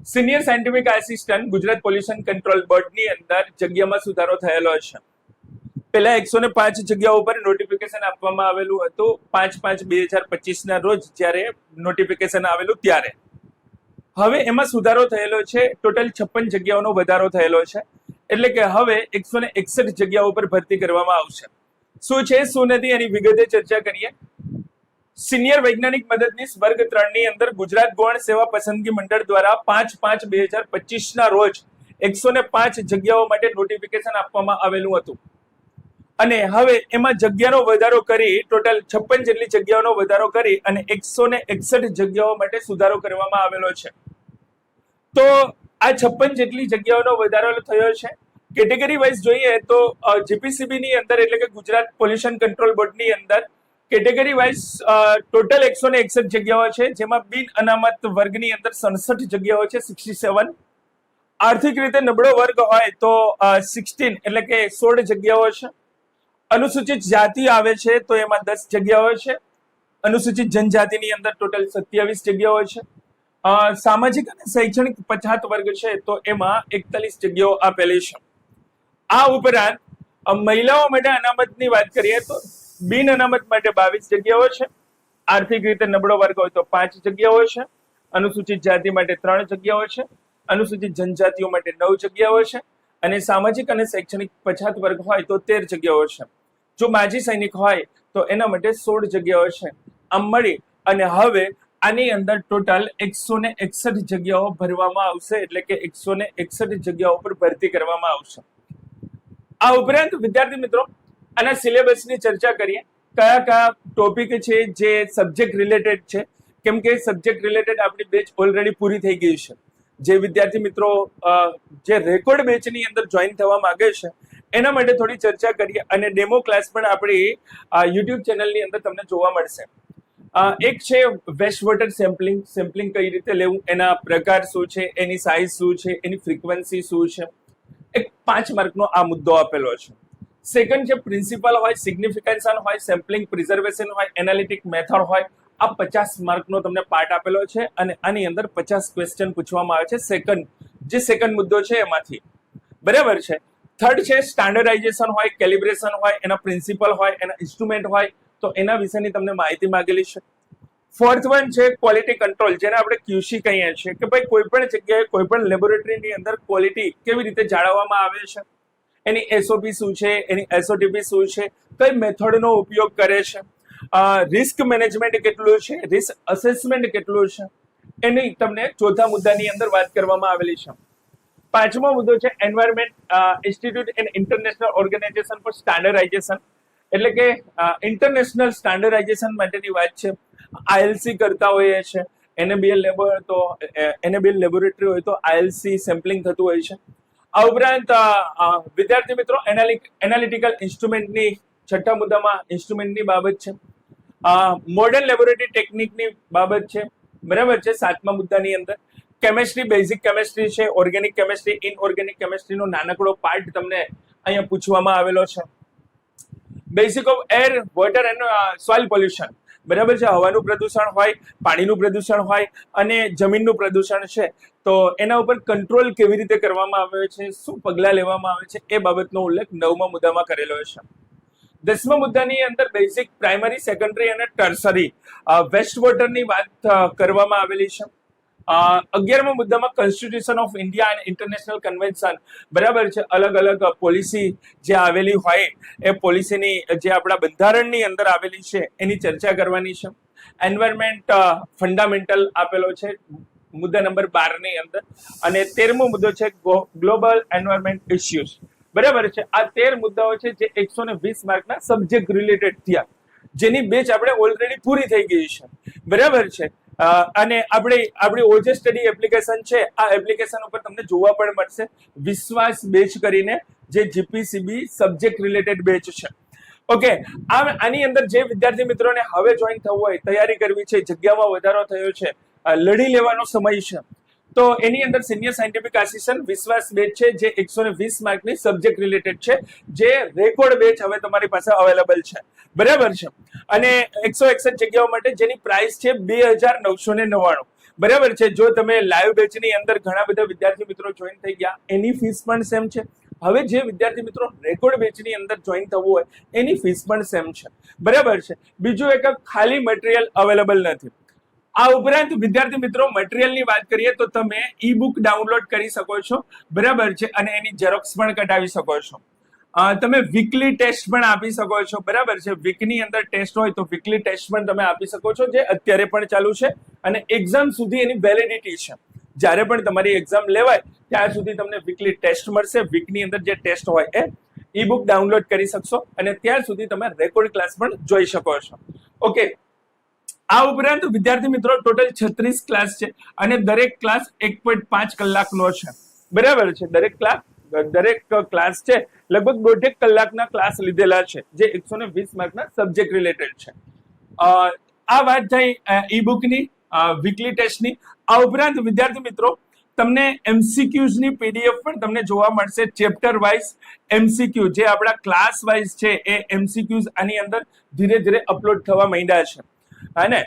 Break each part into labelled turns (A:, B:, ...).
A: Senior scientific assistant Gujarat pollution control બોર્ડની અંદર જગ્યામાં સુધારો થયેલો છે. પહેલા 105 જગ્યાઓ પર નોટિફિકેશન આપવામાં આવેલું હતું 5/5/2025 ના રોજ જ્યારે નોટિફિકેશન આવેલું ત્યારે. હવે એમાં સુધારો થયેલો છે. ટોટલ 56 જગ્યાઓનો વધારો થયેલો છે. એટલે કે હવે 161 જગ્યાઓ પર ભરતી કરવામાં આવશે. શું છે શું નથી એની વિગતે ચર્ચા કરીએ. સિનિયર વૈજ્ઞાનિક મદદનીશ વર્ગ 3 ની અંદર ગુજરાત ગૌણ સેવા પસંદગી મંડળ દ્વારા 5/5/2025 ના રોજ 105 જગ્યાઓ માટે નોટિફિકેશન આપવામાં આવેલું હતું અને હવે એમાં જગ્યાનો વધારો કરી ટોટલ 56 જેટલી જગ્યાઓનો વધારો કરી અને 161 જગ્યાઓ માટે સુધારો કરવામાં આવેલો છે. તો આ 56 જેટલી જગ્યાઓનો વધારો થયો છે. કેટેગરી વાઇઝ જોઈએ તો જીપીસીબી ની અંદર એટલે કે ગુજરાત પોલ્યુશન કંટ્રોલ બોર્ડની અંદર કેટેગરી વાઇઝ ટોટલ 161 જગ્યાઓ છે, જેમાં બિન અનામત વર્ગની અંદર 67 જગ્યાઓ છે, 67. આર્થિક રીતે નબળો વર્ગ હોય તો 16 એટલે કે 16 જગ્યાઓ છે. અનુસૂચિત જાતિ આવે છે તો એમાં 10 જગ્યાઓ છે. અનુસૂચિત જનજાતિની અંદર ટોટલ 27 જગ્યાઓ છે. સામાજિક અને શૈક્ષણિક પછાત વર્ગ છે તો એમાં 41 જગ્યાઓ આપેલી છે. આ ઉપરાંત મહિલાઓ માટે અનામતની વાત કરીએ તો બિન અનામત માટે 22 જગ્યાઓ છે. આર્થિક રીતે નબળો વર્ગ હોય તો 5 જગ્યાઓ છે. અનુસૂચિત જાતિ માટે 3 જગ્યાઓ છે. અનુસૂચિત જનજાતિઓ માટે 9 જગ્યાઓ છે અને સામાજિક અને શૈક્ષણિક પછાત વર્ગ હોય તો 13 જગ્યાઓ છે. જો માજી સૈનિક હોય તો એના માટે 16 જગ્યાઓ છે. આમ મળી અને હવે આની અંદર ટોટલ 161 જગ્યાઓ ભરવામાં આવશે, એટલે કે 161 જગ્યાઓ પર ભરતી કરવામાં આવશે. આ ઉપરાંત વિદ્યાર્થી મિત્રો આના સિલેબસની ચર્ચા કરીએ. કયા કયા ટોપિક છે જે સબ્જેક્ટ રિલેટેડ છે, કેમ કે સબ્જેક્ટ રિલેટેડ આપણી બેચ ઓલરેડી પૂરી થઈ ગઈ છે. જે વિદ્યાર્થી મિત્રો જે રેકોર્ડ બેચની અંદર જોઈન થવા માંગે છે એના માટે થોડી ચર્ચા કરીએ અને ડેમો ક્લાસ પણ આપણી યુટ્યુબ ચેનલની અંદર તમને જોવા મળશે. એક છે વેસ્ટ વોટર સેમ્પલિંગ કઈ રીતે લેવું, એના પ્રકાર શું છે, એની સાઇઝ શું છે, એની ફ્રીક્વન્સી શું છે. એક 5 માર્કનો આ મુદ્દો આપેલો છે. સેકન્ડ છે પ્રિન્સિપલ હોય, સિગ્નિફિકન્સ હોય, સેમ્પલિંગ પ્રિઝર્વેશન હોય, એનાલિટિક મેથડ હોય. આ 50 માર્કનો તમને પાર્ટ આપેલો છે અને આની અંદર 50 ક્વેશ્ચન પૂછવામાં આવે છે. સેકન્ડ મુદ્દો છે એમાંથી, બરાબર છે. થર્ડ છે સ્ટાન્ડર્ડાઇઝેશન હોય, કેલિબ્રેશન હોય, એના પ્રિન્સિપલ હોય, એના ઇન્સ્ટ્રુમેન્ટ હોય, તો એના વિશેની તમને માહિતી માંગેલી છે. ફોર્થ વન છે ક્વોલિટી કંટ્રોલ, જેને આપણે ક્યુસી કહીએ છીએ, કે ભાઈ કોઈ પણ જગ્યાએ કોઈ પણ લેબોરેટરીની અંદર ક્વોલિટી કેવી રીતે જાળવવામાં આવે છે, એની એસઓપી શું છે, એની એસઓટીપી શું છે, કઈ મેથડનો ઉપયોગ કરે છે, રિસ્ક મેનેજમેન્ટ કેટલું છે, રિસ્ક અસેસમેન્ટ કેટલું છે, એની તમને ચોથા મુદ્દાની અંદર વાત કરવામાં આવેલી છે. પાંચમો મુદ્દો છે environment institute and international organization for standardization, એટલે કે ઇન્ટરનેશનલ સ્ટાન્ડર્ડાઇઝેશન માટેની વાત છે. આઈએલસી કરતા હોઈએ છે, એનએબીએલ લેબોરેટરી હોય તો આઈએલસી સેમ્પલિંગ થતું હોય છે. આ ઉપરાંત વિદ્યાર્થી મિત્રો એનાલિટિકલ ઇન્સ્ટ્રુમેન્ટની છઠ્ઠા મુદ્દામાં ઇન્સ્ટ્રુમેન્ટની બાબત છે. મોડર્ન લેબોરેટરી ટેકનિકની બાબત છે, બરાબર છે. સાતમા મુદ્દાની અંદર કેમેસ્ટ્રી, બેઝિક કેમેસ્ટ્રી છે, ઓર્ગેનિક કેમેસ્ટ્રી, ઇનઓર્ગેનિક કેમેસ્ટ્રીનો નાનકડો પાર્ટ તમને અહીંયા પૂછવામાં આવેલો છે. Basic of air, water and soil pollution, બરાબર છે. હવાનું પ્રદૂષણ હોય, પાણીનું પ્રદૂષણ હોય અને જમીનનું પ્રદૂષણ છે, તો એના ઉપર કંટ્રોલ કેવી રીતે કરવામાં આવે છે, શું પગલાં લેવામાં આવે છે, એ બાબતનો ઉલ્લેખ 9મા મુદ્દામાં કરેલો છે. 10મા મુદ્દાની અંદર બેઝિક, પ્રાઇમરી, સેકન્ડરી અને ટર્સરી વેસ્ટ વોટરની વાત કરવામાં આવેલી છે. 11મા મુદ્દામાં કોન્સ્ટિટ્યુશન ઓફ ઇન્ડિયા અને ઇન્ટરનેશનલ કન્વેન્શન, બરાબર છે. અલગ અલગ પોલિસી જે આવેલી હોય એ પોલિસીની જે આપણા બંધારણની અંદર આવેલી છે એની ચર્ચા કરવાની છે. એન્વાયરમેન્ટ ફંડામેન્ટલ આપેલો છે મુદ્દા નંબર 12 ની અંદર. અને 13મો મુદ્દો છે ગ્લોબલ એન્વાયરમેન્ટ ઇશ્યુઝ, બરાબર છે. આ 13 મુદ્દાઓ છે જે 120 માર્કના સબ્જેક્ટ રિલેટેડ થયા, જેની બેચ આપણે ઓલરેડી પૂરી થઈ ગઈ છે, બરાબર છે. અને આપણી ઓજે સ્ટડી એપ્લિકેશન છે, આ એપ્લિકેશન ઉપર તમને જોવા પણ મળશે વિશ્વાસ બેચ કરીને, જે જીપીસીબી સબ્જેક્ટ રિલેટેડ બેચ છે. ઓકે, આની અંદર જે વિદ્યાર્થી મિત્રોને હવે જોઈન થવું હોય, તૈયારી કરવી છે, જગ્યામાં વધારો થયો છે, લડી લેવાનો સમય છે, તો એની અંદર સિનિયર સાયન્ટિફિક આસિસ્ટન્ટ વિશ્વાસ બેચ છે, જે 120 માર્કની સબ્જેક્ટ રિલેટેડ છે, જે રેકોર્ડ બેચ હવે તમારી પાસે અવેલેબલ છે, બરાબર છે. અને 161 જગ્યાઓ માટે જેની પ્રાઇસ છે 2999, બરાબર છે. જો તમે લાઈવ બેચની અંદર ઘણા બધા વિદ્યાર્થી મિત્રો જોઈન થઈ ગયા, એની ફીસ પણ સેમ છે. હવે જે વિદ્યાર્થી મિત્રો રેકોર્ડ બેચની અંદર જોઈન થવું હોય એની ફીસ પણ સેમ છે. બરાબર છે. બીજું એક ખાલી મટીરિયલ અવેલેબલ નથી. આ ઉપરાંત વિદ્યાર્થી મિત્રો મટીરિયલની વાત કરીએ તો તમે ઈ બુક ડાઉનલોડ કરી શકો છો. બરાબર છે. અને એની ઝેરોક્સ પણ કઢાવી શકો છો. તમે વીકલી ટેસ્ટ પણ આપી શકો છો. બરાબર છે. વીકની અંદર ટેસ્ટ હોય તો વીકલી ટેસ્ટ પણ તમે આપી શકો છો, જે અત્યારે પણ ચાલુ છે. અને એક્ઝામ સુધી એની વેલિડિટી છે. જ્યારે પણ તમારી એક્ઝામ લેવાય ત્યાં સુધી તમને વીકલી ટેસ્ટ મળશે. વીકની અંદર જે ટેસ્ટ હોય એ ઈ બુક ડાઉનલોડ કરી શકશો અને ત્યાર સુધી તમે રેકોર્ડ ક્લાસ પણ જોઈ શકો છો. ઓકે. આ ઉપરાંત વિદ્યાર્થી મિત્રો ટોટલ 36 ક્લાસ છે અને દરેક ક્લાસ 1.5 કલાકનો છે. બરાબર છે. દરેક ક્લાસ છે લગભગ 1.5 કલાકના ક્લાસ લીધેલા છે, જે 120 માર્કના સબ્જેક્ટ રિલેટેડ છે. આ વાત થઈ ઈ બુકની, વીકલી ટેસ્ટની. આ ઉપરાંત વિદ્યાર્થી મિત્રો તમને MCQs ની PDF પણ તમને જોવા મળશે. ચેપ્ટર વાઇઝ MCQ જે આપણા ક્લાસ વાઇઝ છે એ MCQs આની અંદર ધીરે ધીરે અપલોડ થવા માંડ્યા છે. અને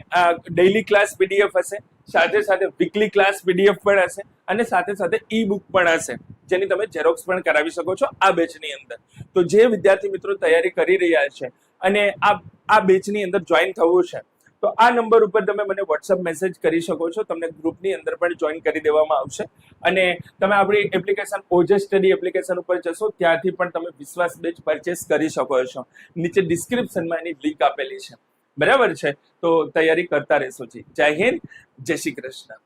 A: ડેઈલી ક્લાસ PDF હશે, સાથે સાથે વીકલી ક્લાસ PDF પણ હશે અને સાથે સાથે ઈ બુક પણ હશે, જેની તમે ઝેરોક્સ પણ કરાવી શકો છો આ બેચની અંદર. તો જે વિદ્યાર્થી મિત્રો તૈયારી કરી રહ્યા છે અને આ બેચની અંદર જોઈન થવું છે તો આ નંબર ઉપર તમે મને WhatsApp મેસેજ કરી શકો છો. તમને ગ્રુપની અંદર પણ જોઈન કરી દેવામાં આવશે. અને તમે આપણી એપ્લિકેશન ઓજસ સ્ટડી એપ્લિકેશન ઉપર જશો, ત્યાંથી પણ તમે વિશ્વાસ બેચ પરચેસ કરી શકો છો. નીચે ડિસ્ક્રિપ્શનમાં એની લિંક આપેલી છે. બરાબર છે. તો તૈયારી કરતા રહેશો. જી. જય હિન્દ, જય શ્રી કૃષ્ણ.